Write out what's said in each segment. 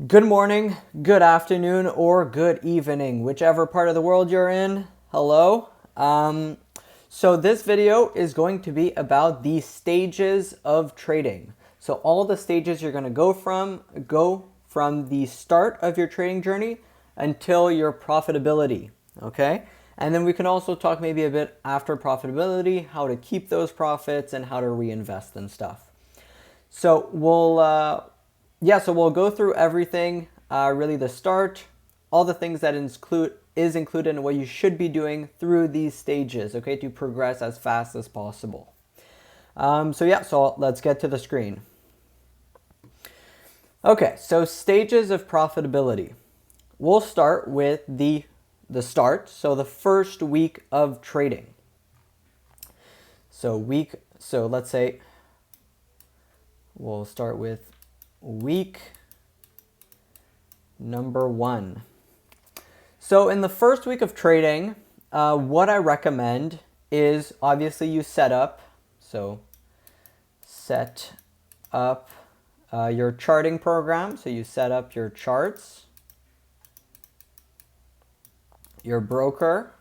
Good morning, good afternoon, or good evening, whichever part of the world you're in. Hello. So this video is going to be about the stages of trading. So all the stages you're going to go from the start of your trading journey until your profitability. Okay. And then we can also talk maybe a bit after profitability, how to keep those profits and how to reinvest and stuff. So we'll go through everything, really the start, all the things that is included in what you should be doing through these stages, okay, to progress as fast as possible. So let's get to the screen. Okay, so stages of profitability. We'll start with the start, so the first week of trading. So let's say we'll start with week number 1. So in the first week of trading, what I recommend is obviously you set up your charting program. So you set up your charts, your broker,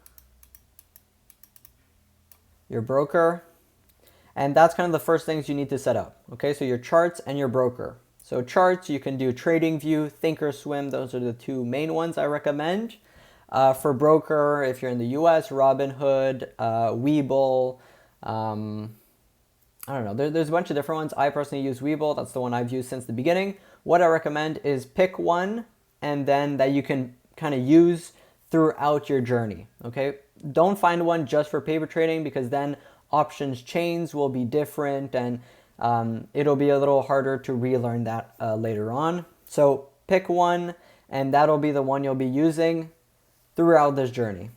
and that's kind of the first things you need to set up. Okay, so your charts and your broker. So charts, you can do TradingView, Thinkorswim. Those are the two main ones I recommend. For broker, if you're in the US, Robinhood, Webull. I don't know. There's a bunch of different ones. I personally use Webull. That's the one I've used since the beginning. What I recommend is pick one and then that you can kind of use throughout your journey. Okay, don't find one just for paper trading because then options chains will be different and it'll be a little harder to relearn that later on. So pick one and that'll be the one you'll be using throughout this journey.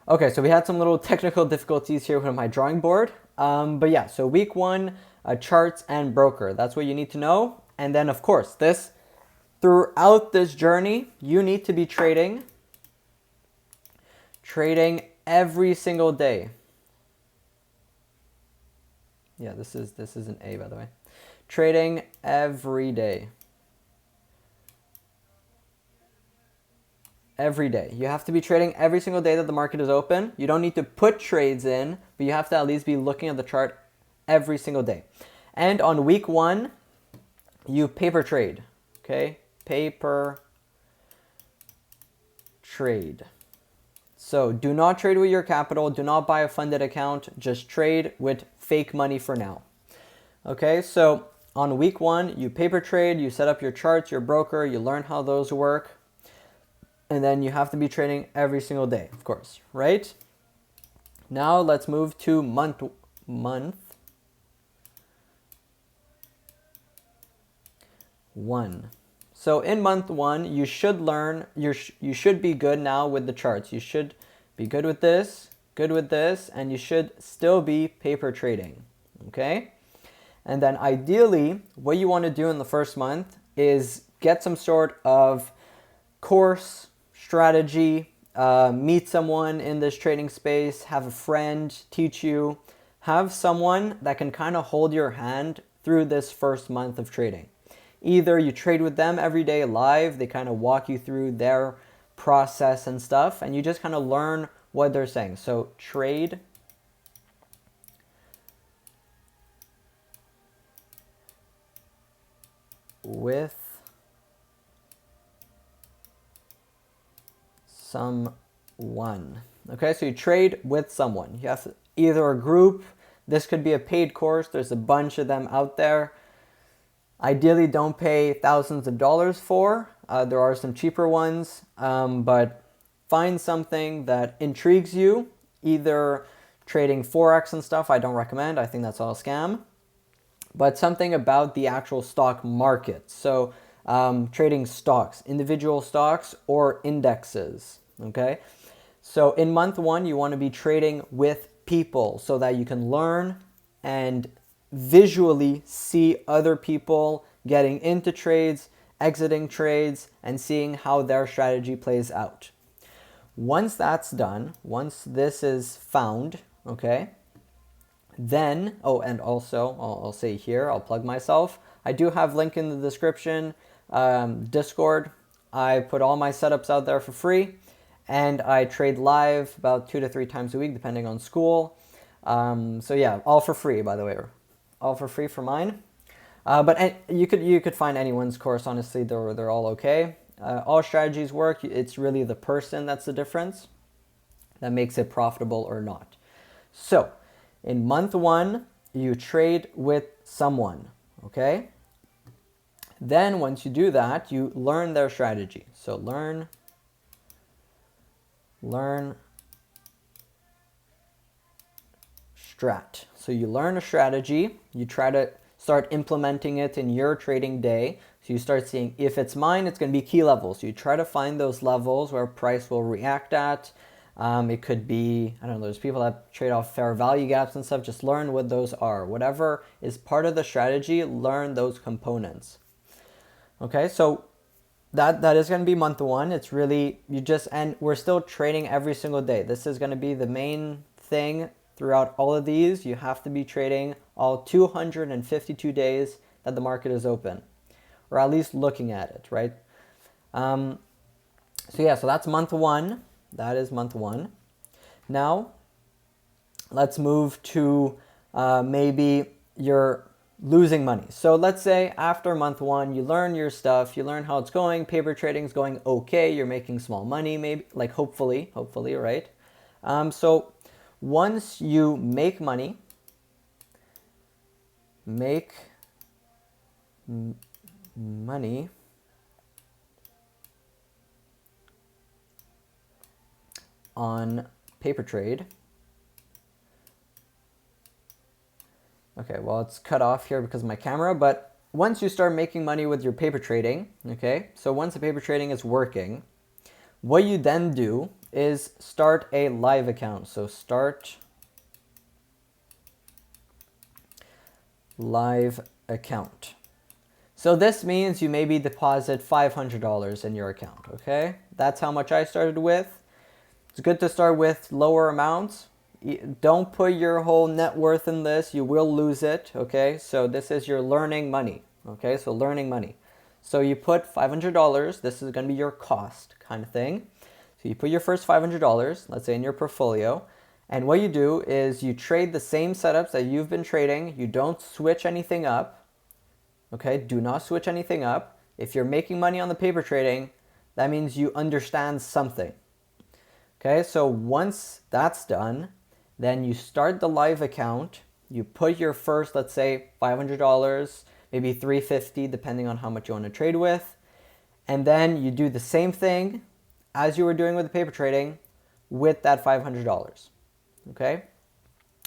Okay, so we had some little technical difficulties here with my drawing board. But yeah, so week 1, charts and broker. That's what you need to know. And then of course, throughout this journey, you need to be trading every single day. Yeah, this is an A, by the way. Trading every day. Every day. You have to be trading every single day that the market is open. You don't need to put trades in, but you have to at least be looking at the chart every single day. And on week 1, you paper trade. Okay? Paper trade. So do not trade with your capital. Do not buy a funded account. Just trade with fake money for now. Okay, so on week 1, you paper trade, you set up your charts, your broker, you learn how those work. And then you have to be trading every single day, of course, right? Now let's move to month 1. So in month 1, you should learn, you should be good now with the charts. You should be good with this, and you should still be paper trading, okay? And then ideally, what you want to do in the first month is get some sort of course, strategy, meet someone in this trading space, have a friend teach you, have someone that can kind of hold your hand through this first month of trading. Either you trade with them every day live, they kind of walk you through their process and stuff, and you just kind of learn what they're saying. So trade with someone. Okay, so you trade with someone. You have either a group, this could be a paid course, there's a bunch of them out there. Ideally, don't pay thousands of dollars for. There are some cheaper ones, but find something that intrigues you. Either trading Forex and stuff, I don't recommend. I think that's all a scam. But something about the actual stock market. So trading stocks, individual stocks or indexes, okay? So in month 1, you want to be trading with people so that you can learn and visually see other people getting into trades, exiting trades, and seeing how their strategy plays out. Once that's done, once this is found, okay, then, oh, and also, I'll say here, I'll plug myself. I do have link in the description Discord. I put all my setups out there for free, and I trade live about 2 to 3 times a week, depending on school. So yeah, all for free, by the way, all for free for mine. But you could find anyone's course. Honestly, they're all okay. All strategies work. It's really the person that's the difference that makes it profitable or not. So, in month 1, you trade with someone. Okay. Then once you do that, you learn their strategy. So learn strat. So you learn a strategy, you try to start implementing it in your trading day. So you start seeing, if it's mine, it's going to be key levels. So you try to find those levels where price will react at. It could be, I don't know, there's people that trade off fair value gaps and stuff. Just learn what those are. Whatever is part of the strategy, learn those components. Okay, so that is going to be month 1. It's really, and we're still trading every single day. This is going to be the main thing throughout all of these. You have to be trading all 252 days that the market is open, or at least looking at it, right? So yeah, so that's month 1. That is month 1. Now, let's move to maybe your losing money. So let's say after month 1, you learn your stuff, you learn how it's going, paper trading is going okay, you're making small money, maybe, like hopefully, right? So once you make money, money on paper trade. Okay, well, it's cut off here because of my camera, but once you start making money with your paper trading, okay, so once the paper trading is working, what you then do is start a live account. So start live account. So this means you maybe deposit $500 in your account, okay? That's how much I started with. It's good to start with lower amounts. Don't put your whole net worth in this. You will lose it, okay? So this is your learning money, okay? So learning money. So you put $500. This is going to be your cost kind of thing. So you put your first $500, let's say in your portfolio. And what you do is you trade the same setups that you've been trading. You don't switch anything up, okay? Do not switch anything up. If you're making money on the paper trading, that means you understand something. Okay, so once that's done, then you start the live account. You put your first, let's say, $500, maybe $350, depending on how much you want to trade with. And then you do the same thing as you were doing with the paper trading with that $500. Okay?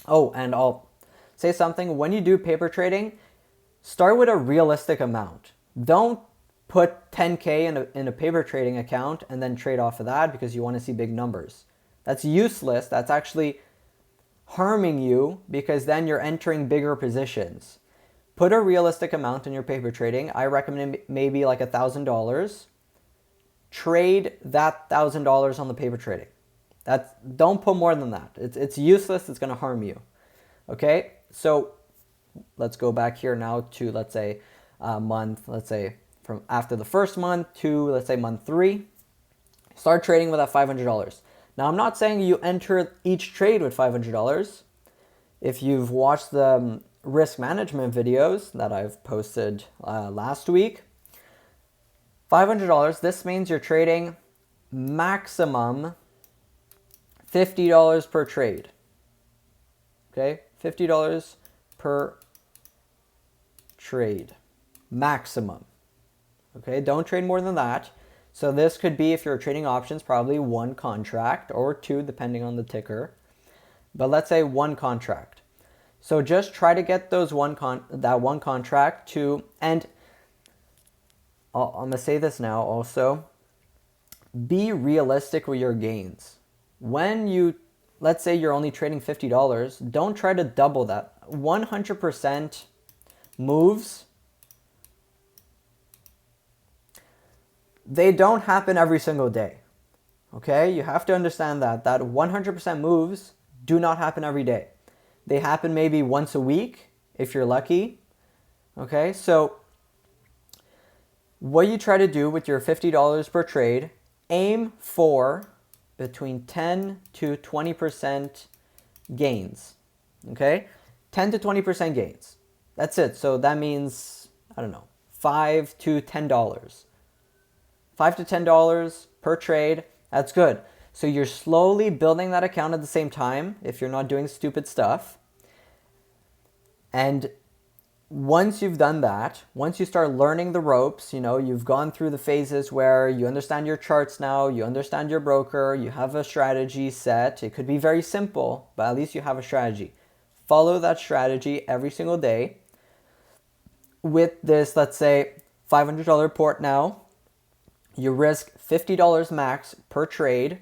Oh, and I'll say something. When you do paper trading, start with a realistic amount. Don't put 10K in a paper trading account and then trade off of that because you want to see big numbers. That's useless. That's actually harming you because then you're entering bigger positions. Put a realistic amount in your paper trading. I recommend maybe like $1,000. Trade that $1,000 on the paper trading. Don't put more than that. It's useless. It's going to harm you. Okay, so let's go back here now to, let's say, a month. Let's say from after the first month to, let's say, month 3. Start trading with that $500. Now, I'm not saying you enter each trade with $500. If you've watched the risk management videos that I've posted last week, $500, this means you're trading maximum $50 per trade. Okay, $50 per trade, maximum. Okay, don't trade more than that. So this could be, if you're trading options, probably 1 contract or 2, depending on the ticker. But let's say 1 contract. So just try to get those that one contract to, and I'm going to say this now also, be realistic with your gains. When you, let's say you're only trading $50, don't try to double that. 100% moves, they don't happen every single day. Okay, you have to understand that 100% moves do not happen every day. They happen maybe once a week if you're lucky. Okay, so What you try to do with your $50 per trade, aim for between 10 to 20% gains. Okay? 10 to 20% gains. That's it. So that means, I don't know, $5 to $10. $5 to $10 per trade. That's good. So you're slowly building that account at the same time if you're not doing stupid stuff. And once you've done that, once you start learning the ropes, you've gone through the phases where you understand your charts now, you understand your broker, you have a strategy set. It could be very simple, but at least you have a strategy. Follow that strategy every single day. With this, let's say, $500 port now, you risk $50 max per trade,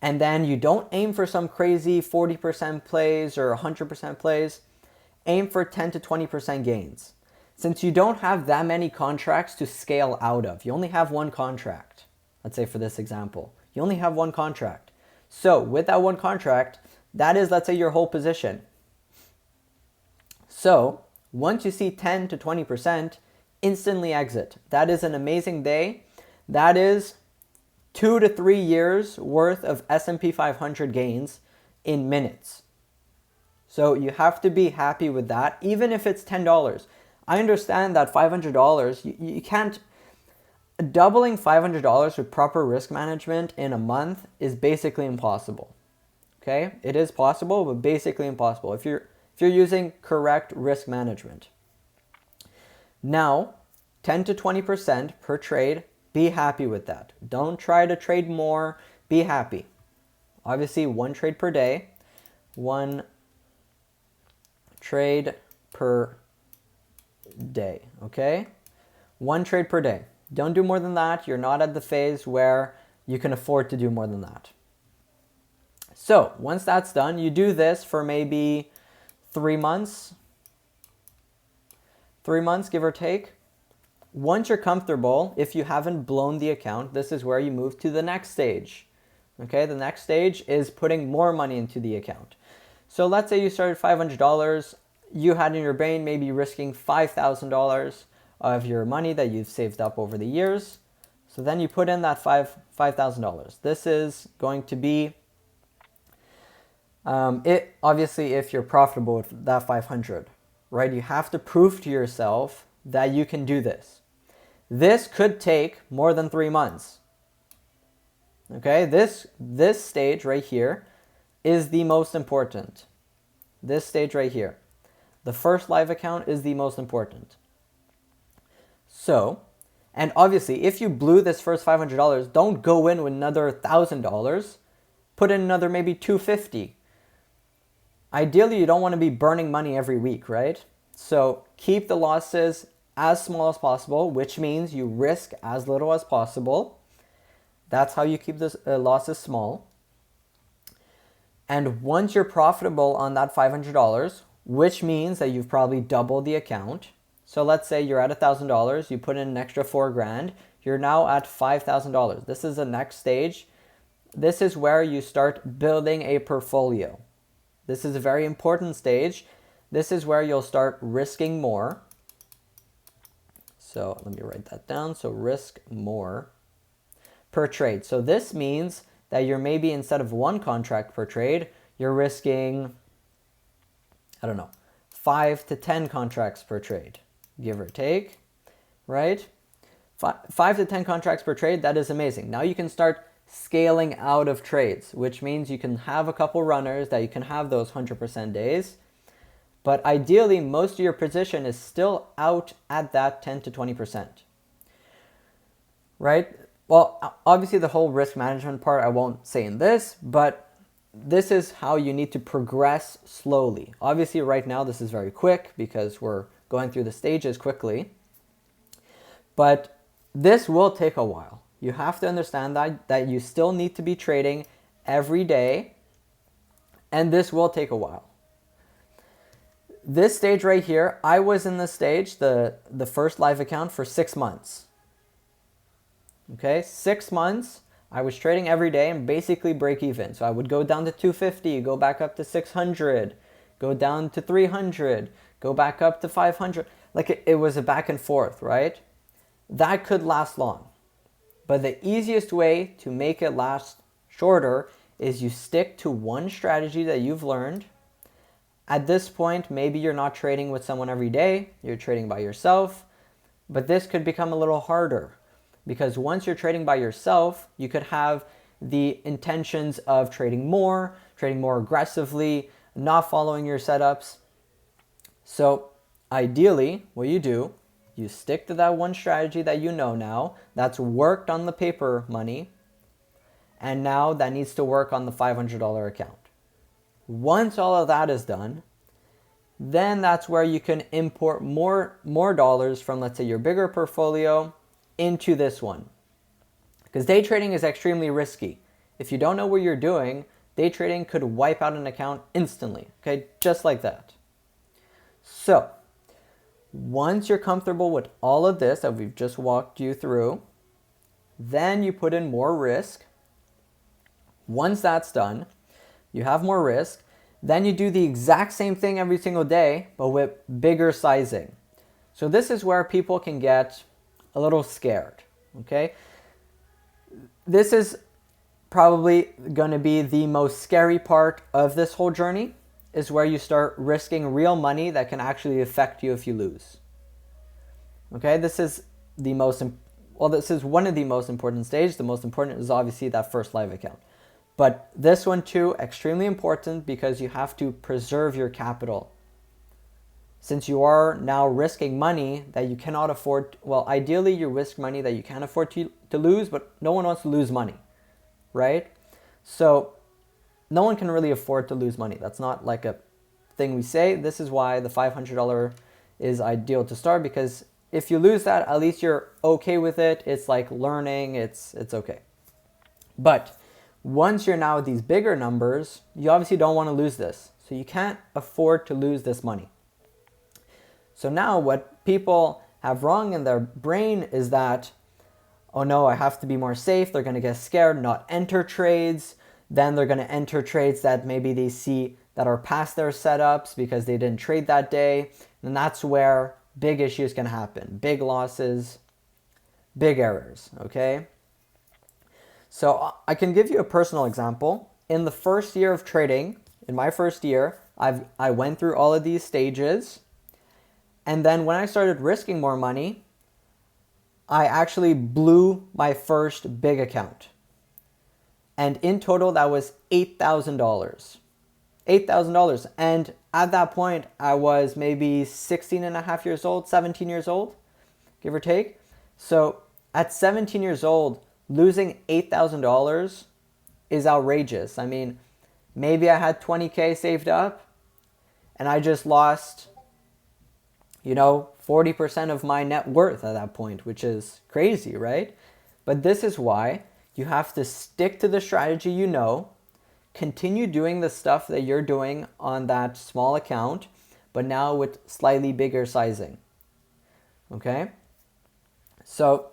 and then you don't aim for some crazy 40% plays or 100% plays. Aim for 10 to 20% gains. Since you don't have that many contracts to scale out of, you only have one contract. Let's say for this example, you only have one contract. So with that one contract, that is, let's say, your whole position. So once you see 10 to 20%, instantly exit. That is an amazing day. That is 2 to 3 years worth of S&P 500 gains in minutes. So you have to be happy with that, even if it's $10. I understand that $500, you can't, doubling $500 with proper risk management in a month is basically impossible. Okay? It is possible, but basically impossible if you're using correct risk management. Now, 10 to 20% per trade, be happy with that. Don't try to trade more, be happy. Obviously, one trade per day, one trade per day, okay? One trade per day. Don't do more than that. You're not at the phase where you can afford to do more than that. So once that's done, you do this for maybe 3 months. 3 months, give or take. Once you're comfortable, if you haven't blown the account, this is where you move to the next stage. Okay, the next stage is putting more money into the account. So let's say you started $500. You had in your brain maybe risking $5,000 of your money that you've saved up over the years. So then you put in that $5,000. This is going to be it. Obviously, if you're profitable with that 500, right? You have to prove to yourself that you can do this. This could take more than 3 months. Okay, this stage right here is the most important. This stage right here. The first live account is the most important. So, and obviously, if you blew this first $500, don't go in with another $1,000. Put in another maybe $250. Ideally, you don't want to be burning money every week, right? So keep the losses as small as possible, which means you risk as little as possible. That's how you keep the losses small. And once you're profitable on that $500, which means that you've probably doubled the account. So let's say you're at $1,000, you put in an extra $4,000, you're now at $5,000. This is the next stage. This is where you start building a portfolio. This is a very important stage. This is where you'll start risking more. So let me write that down. So risk more per trade. So this means that you're maybe, instead of one contract per trade, you're risking, I don't know, 5 to 10 contracts per trade, give or take, right? 5 to 10 contracts per trade, that is amazing. Now you can start scaling out of trades, which means you can have a couple runners that you can have those 100% days. But ideally, most of your position is still out at that 10 to 20%, right? Well, obviously the whole risk management part I won't say in this, but this is how you need to progress slowly. Obviously right now this is very quick because we're going through the stages quickly, but this will take a while. You have to understand that you still need to be trading every day, and this will take a while. This stage right here, I was in this stage, the first live account, for 6 months. Okay, 6 months, I was trading every day and basically break even. So I would go down to 250, go back up to 600, go down to 300, go back up to 500. Like it was a back and forth, right? that could last long. But the easiest way to make it last shorter is you stick to one strategy that you've learned. At this point, maybe you're not trading with someone every day, you're trading by yourself, but this could become a little harder because once you're trading by yourself, you could have the intentions of trading more aggressively, not following your setups. So ideally, what you do, you stick to that one strategy that you know now, that's worked on the paper money, and now that needs to work on the $500 account. Once all of that is done, then that's where you can import more dollars from, let's say, your bigger portfolio into this one. Because day trading is extremely risky. If you don't know what you're doing, day trading could wipe out an account instantly, okay? Just like that. So, once you're comfortable with all of this that we've just walked you through, then you put in more risk. Once that's done, you have more risk. Then you do the exact same thing every single day, but with bigger sizing. So this is where people can get a little scared, okay? This is probably going to be the most scary part of this whole journey, is where you start risking real money that can actually affect you if you lose. Okay, this is one of the most important stages. The most important is obviously that first live account. But this one too, extremely important because you have to preserve your capital. Since you are now risking money that you cannot afford, well, ideally you risk money that you can't afford to lose, but no one wants to lose money, right? So no one can really afford to lose money. That's not like a thing we say. This is why the $500 is ideal to start, because if you lose that, at least you're okay with it. It's like learning, it's okay. But once you're now at these bigger numbers, you obviously don't want to lose this. So you can't afford to lose this money. So now what people have wrong in their brain is that, oh no, I have to be more safe. They're going to get scared, not enter trades. Then they're going to enter trades that maybe they see that are past their setups because they didn't trade that day. And that's where big issues can happen. Big losses, big errors, okay? So I can give you a personal example. In the first year of trading, in my first year, I went through all of these stages. And then when I started risking more money, I actually blew my first big account. And in total, that was $8,000. $8,000. And at that point, I was maybe 16 and a half years old, 17 years old, give or take. So at 17 years old, losing $8,000 is outrageous. I mean, maybe I had 20K saved up and I just lost, 40% of my net worth at that point, which is crazy, right? But this is why you have to stick to the strategy you know, continue doing the stuff that you're doing on that small account, but now with slightly bigger sizing, okay? So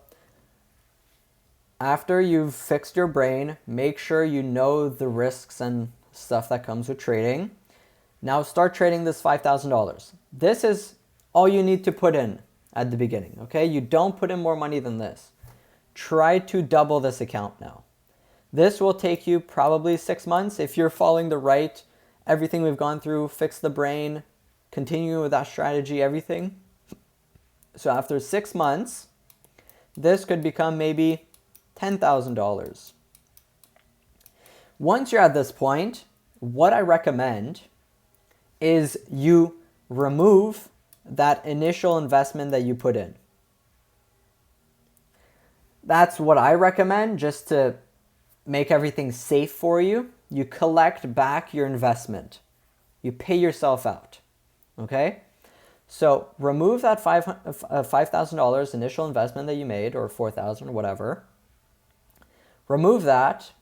after you've fixed your brain, make sure you know the risks and stuff that comes with trading. Now start trading this $5,000. This is all you need to put in at the beginning, okay? You don't put in more money than this. Try to double this account now. This will take you probably 6 months if you're following everything we've gone through, fix the brain, continue with that strategy, everything. So after 6 months, this could become maybe $10,000. Once you're at this point, what I recommend is you remove that initial investment that you put in. That's what I recommend, just to make everything safe for you. You collect back your investment. You pay yourself out, okay? So remove that $5,000 initial investment that you made, or $4,000 or whatever. Remove that,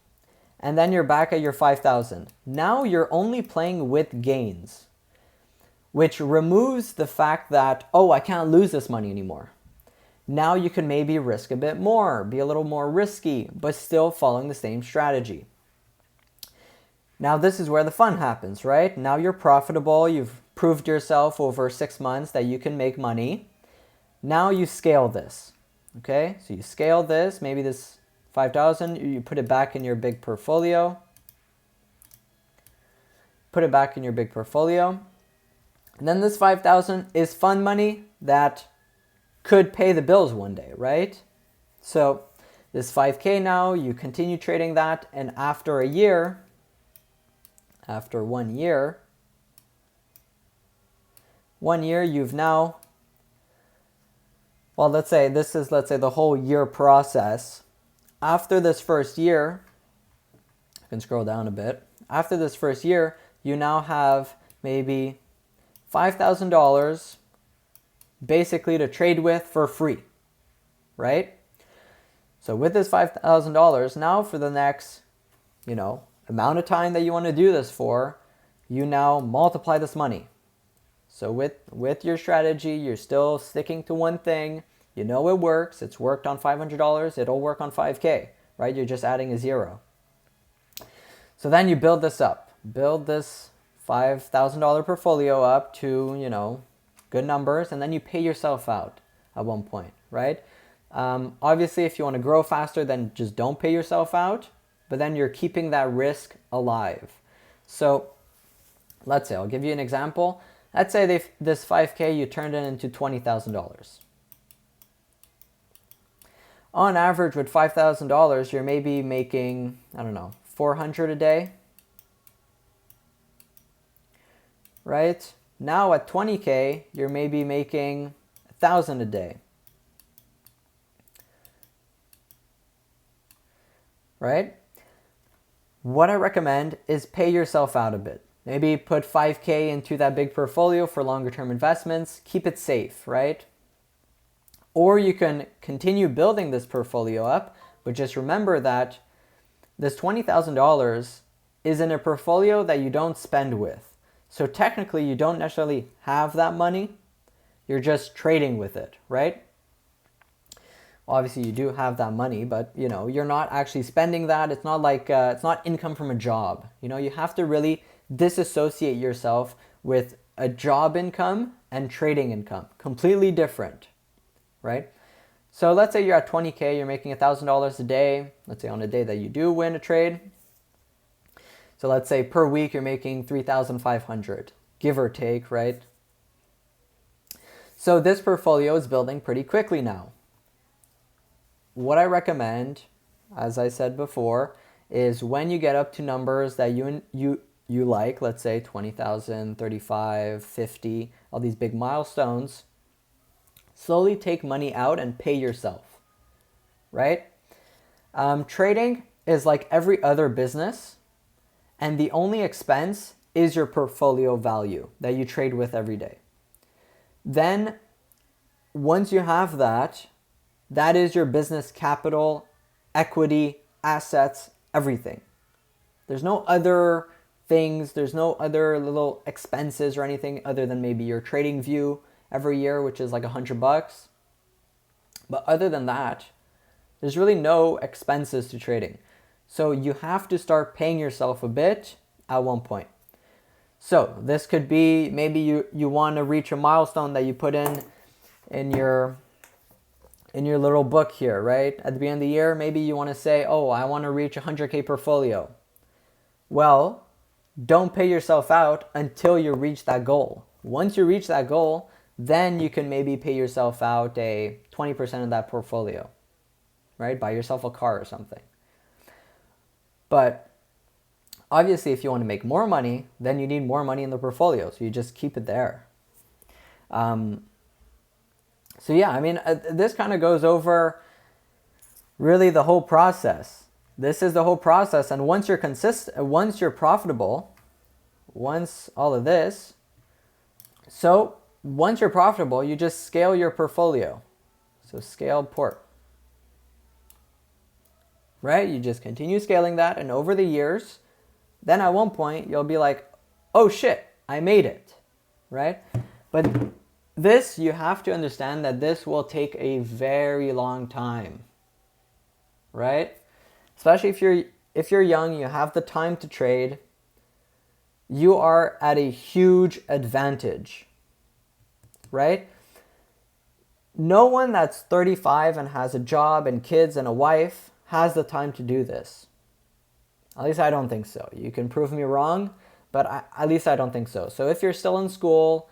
and then you're back at your $5,000. Now you're only playing with gains, which removes the fact that, oh, I can't lose this money anymore. Now you can maybe risk a bit more, be a little more risky, but still following the same strategy. Now this is where the fun happens, right? Now you're profitable, you've proved yourself over 6 months that you can make money. Now you scale this. Okay, so you scale this, maybe this 5,000, you put it back in your big portfolio. Put it back in your big portfolio. And then this 5,000 is fun money that could pay the bills one day, right? So this 5K now, you continue trading that, and after a year, after 1 year, you've now, well, let's say the whole year process. After this first year, I can scroll down a bit. After this first year, you now have maybe $5,000 basically to trade with for free, right? So with this $5,000, now for the next, amount of time that you want to do this for, you now multiply this money. So with your strategy, you're still sticking to one thing. You know it works. It's worked on $500. It'll work on 5K, right? You're just adding a zero. So then you build this up. Build this $5,000 portfolio up to, good numbers, and then you pay yourself out at one point, right? Obviously, if you want to grow faster, then just don't pay yourself out, but then you're keeping that risk alive. So let's say, I'll give you an example. Let's say this 5K, you turned it into $20,000. On average, with $5,000, you're maybe making, $400 a day, right? Now at 20K, you're maybe making $1,000 a day, right? What I recommend is pay yourself out a bit. Maybe put 5K into that big portfolio for longer term investments. Keep it safe, right? Or you can continue building this portfolio up, but just remember that this $20,000 is in a portfolio that you don't spend with. So technically, you don't necessarily have that money. You're just trading with it, right? Obviously, you do have that money, but you're not actually spending that. It's not like it's not income from a job. You have to really disassociate yourself with a job income and trading income. Completely different, right? So let's say you're at 20K, you're making $1,000 a day. Let's say on a day that you do win a trade. So let's say per week you're making 3,500, give or take, right? So this portfolio is building pretty quickly now. What I recommend, as I said before, is when you get up to numbers that you like, let's say 20,000, 35, 50, all these big milestones, slowly take money out and pay yourself, right? Trading is like every other business, and the only expense is your portfolio value that you trade with every day. Then, once you have that, that is your business capital, equity, assets, everything. There's no other things, there's no other little expenses or anything other than maybe your trading view every year, which is like $100. But other than that, there's really no expenses to trading. So you have to start paying yourself a bit at one point. So this could be maybe you want to reach a milestone that you put in your little book here, right? At the beginning of the year, maybe you want to say, oh, I want to reach 100K portfolio. Well, don't pay yourself out until you reach that goal. Once you reach that goal, then you can maybe pay yourself out a 20% of that portfolio, right? Buy yourself a car or something. But obviously, if you want to make more money, then you need more money in the portfolio. So you just keep it there. So yeah, I mean, this kind of goes over really the whole process. This is the whole process. And once you're once you're profitable, once all of this, so once you're profitable, you just scale your portfolio. So scale port. Right? You just continue scaling that, and over the years, then at one point you'll be like, oh shit, I made it. Right? But this, you have to understand that this will take a very long time. Right? Especially if you're young, you have the time to trade, you are at a huge advantage. Right? No one that's 35 and has a job and kids and a wife has the time to do this. At least I don't think so. You can prove me wrong, but at least I don't think so. So if you're still in school,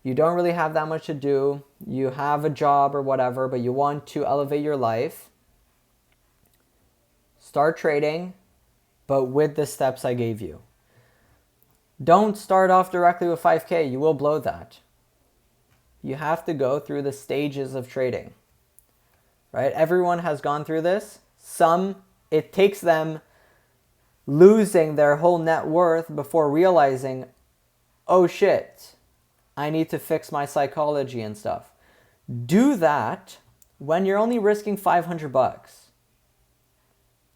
you don't really have that much to do, you have a job or whatever, but you want to elevate your life, start trading, but with the steps I gave you. Don't start off directly with 5K. You will blow that. You have to go through the stages of trading, right? Everyone has gone through this. Some, it takes them losing their whole net worth before realizing, oh shit, I need to fix my psychology and stuff. Do that when you're only risking $500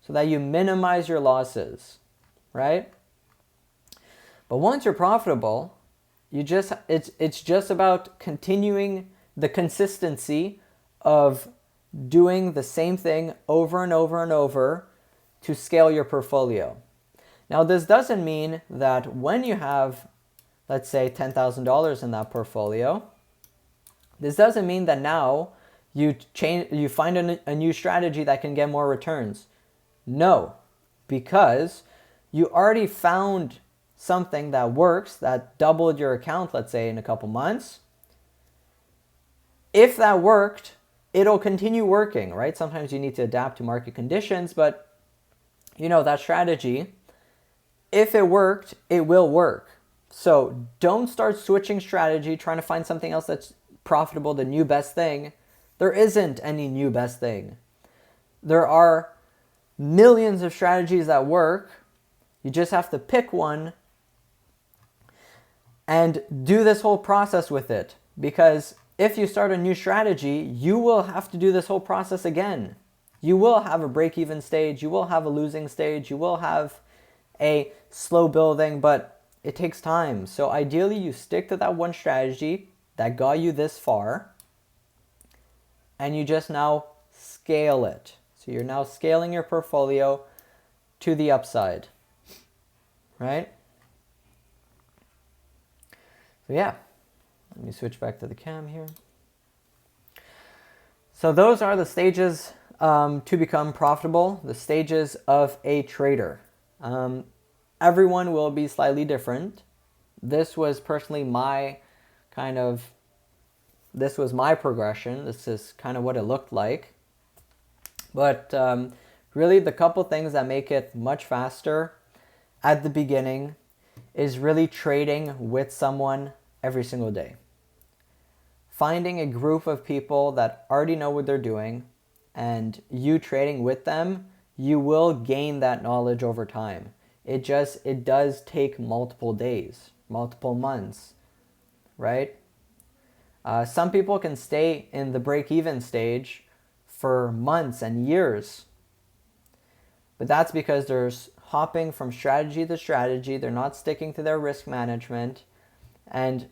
so that you minimize your losses, right? But once you're profitable, it's just about continuing the consistency of doing the same thing over and over and over to scale your portfolio. Now, this doesn't mean that when you have, let's say, $10,000 in that portfolio, this doesn't mean that now you find a new strategy that can get more returns. No, because you already found something that works, that doubled your account, let's say, in a couple months. If that worked, it'll continue working, right? Sometimes you need to adapt to market conditions, but that strategy, if it worked, it will work. So don't start switching strategy, trying to find something else that's profitable, the new best thing. There isn't any new best thing. There are millions of strategies that work. You just have to pick one and do this whole process with it. Because if you start a new strategy, you will have to do this whole process again. You will have a break-even stage. You will have a losing stage. You will have a slow building, but it takes time. So ideally, you stick to that one strategy that got you this far, and you just now scale it. So you're now scaling your portfolio to the upside, right? So yeah, let me switch back to the cam here. So those are the stages to become profitable, the stages of a trader. Everyone will be slightly different. This was personally my this was my progression. This is kind of what it looked like. But really the couple things that make it much faster at the beginning is really trading with someone every single day. Finding a group of people that already know what they're doing and you trading with them, you will gain that knowledge over time. It does take multiple days, multiple months, right? Some people can stay in the break-even stage for months and years. But that's because they're hopping from strategy to strategy. They're not sticking to their risk management. And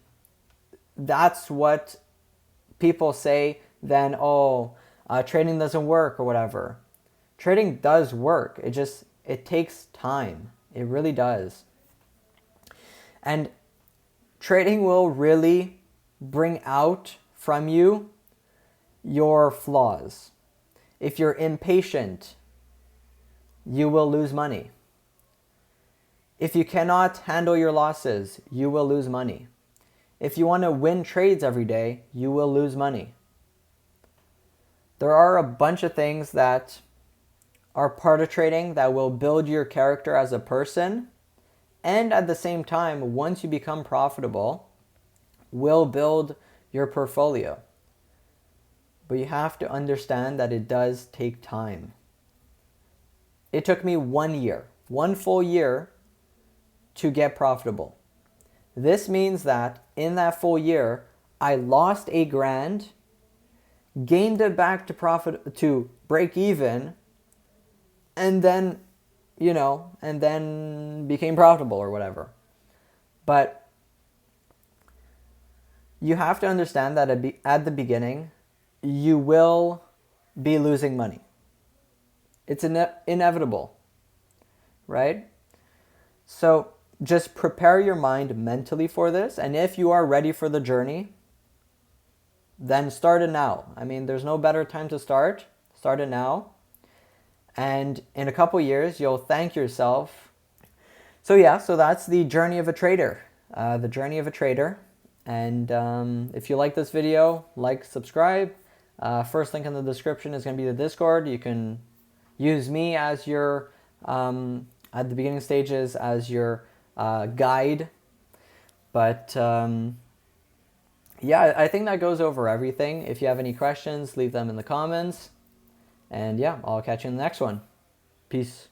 that's what people say then, trading doesn't work or whatever. Trading does work. It takes time. It really does. And trading will really bring out from you your flaws. If you're impatient, you will lose money. If you cannot handle your losses, you will lose money. If you want to win trades every day, you will lose money. There are a bunch of things that are part of trading that will build your character as a person, and at the same time, once you become profitable, will build your portfolio. But you have to understand that it does take time. It took me 1 year, 1 full year to get profitable. This means that in that full year, I lost $1,000, gained it back to break even, and then, became profitable or whatever. But you have to understand that at the beginning, you will be losing money. It's inevitable, right? So just prepare your mind mentally for this. And if you are ready for the journey, then start it now. I mean, there's no better time to start. Start it now. And in a couple years, you'll thank yourself. So yeah, so that's the journey of a trader. The journey of a trader. And if you like this video, like, subscribe. First link in the description is going to be the Discord. You can use me as your, at the beginning stages, as your guide. But yeah, I think that goes over everything. If you have any questions, leave them in the comments. And yeah, I'll catch you in the next one. Peace.